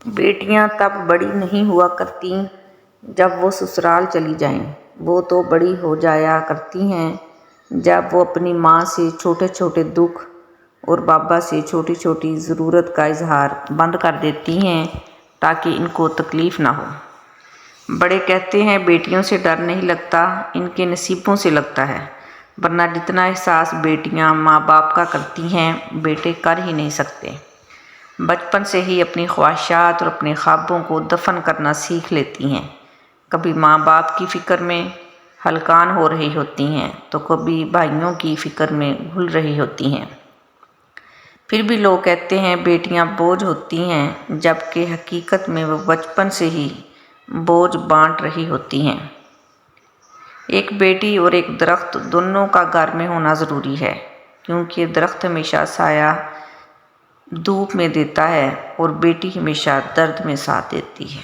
بیٹیاں تب بڑی نہیں ہوا کرتیں جب وہ سسرال چلی جائیں، وہ تو بڑی ہو جایا کرتی ہیں جب وہ اپنی ماں سے چھوٹے چھوٹے دکھ اور بابا سے چھوٹی چھوٹی ضرورت کا اظہار بند کر دیتی ہیں تاکہ ان کو تکلیف نہ ہو۔ بڑے کہتے ہیں بیٹیوں سے ڈر نہیں لگتا، ان کے نصیبوں سے لگتا ہے، ورنہ جتنا احساس بیٹیاں ماں باپ کا کرتی ہیں بیٹے کر ہی نہیں سکتے۔ بچپن سے ہی اپنی خواہشات اور اپنے خوابوں کو دفن کرنا سیکھ لیتی ہیں، کبھی ماں باپ کی فکر میں ہلکان ہو رہی ہوتی ہیں تو کبھی بھائیوں کی فکر میں گھل رہی ہوتی ہیں۔ پھر بھی لوگ کہتے ہیں بیٹیاں بوجھ ہوتی ہیں، جبکہ حقیقت میں وہ بچپن سے ہی بوجھ بانٹ رہی ہوتی ہیں۔ ایک بیٹی اور ایک درخت دونوں کا گھر میں ہونا ضروری ہے، کیونکہ درخت ہمیشہ سایہ دھوپ میں دیتا ہے اور بیٹی ہمیشہ درد میں ساتھ دیتی ہے۔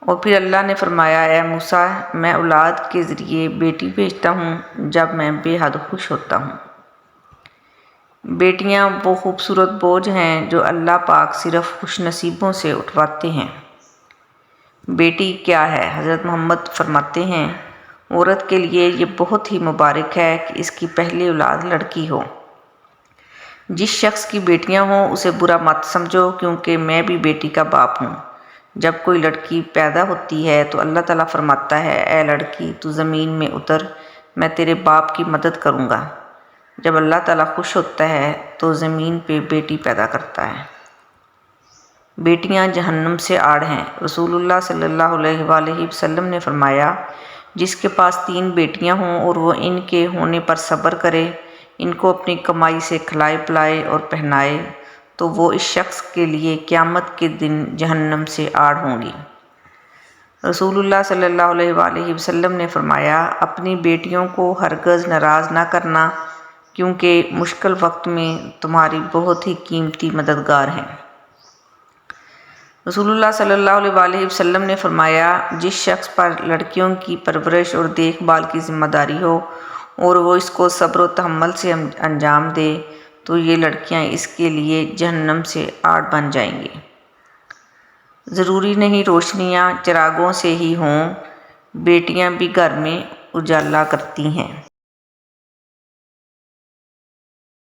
اور پھر اللہ نے فرمایا، اے موسیٰ، میں اولاد کے ذریعے بیٹی بھیجتا ہوں جب میں بے حد خوش ہوتا ہوں۔ بیٹیاں وہ خوبصورت بوجھ ہیں جو اللہ پاک صرف خوش نصیبوں سے اٹھواتے ہیں۔ بیٹی کیا ہے؟ حضرت محمد فرماتے ہیں، عورت کے لیے یہ بہت ہی مبارک ہے کہ اس کی پہلی اولاد لڑکی ہو۔ جس شخص کی بیٹیاں ہوں اسے برا مت سمجھو، کیونکہ میں بھی بیٹی کا باپ ہوں۔ جب کوئی لڑکی پیدا ہوتی ہے تو اللہ تعالیٰ فرماتا ہے، اے لڑکی تو زمین میں اتر، میں تیرے باپ کی مدد کروں گا۔ جب اللہ تعالیٰ خوش ہوتا ہے تو زمین پہ بیٹی پیدا کرتا ہے۔ بیٹیاں جہنم سے آڑ ہیں۔ رسول اللہ صلی اللہ علیہ وآلہ وسلم نے فرمایا، جس کے پاس 3 بیٹیاں ہوں اور وہ ان کے ہونے پر صبر کرے، ان کو اپنی کمائی سے کھلائے پلائے اور پہنائے، تو وہ اس شخص کے لیے قیامت کے دن جہنم سے آڑ ہوں گی۔ رسول اللہ صلی اللہ علیہ وآلہ وسلم نے فرمایا، اپنی بیٹیوں کو ہرگز ناراض نہ کرنا، کیونکہ مشکل وقت میں تمہاری بہت ہی قیمتی مددگار ہیں۔ رسول اللہ صلی اللہ علیہ وآلہ وسلم نے فرمایا، جس شخص پر لڑکیوں کی پرورش اور دیکھ بھال کی ذمہ داری ہو اور وہ اس کو صبر و تحمل سے انجام دے تو یہ لڑکیاں اس کے لیے جہنم سے آڑ بن جائیں گی۔ ضروری نہیں روشنیاں چراغوں سے ہی ہوں، بیٹیاں بھی گھر میں اجالا کرتی ہیں۔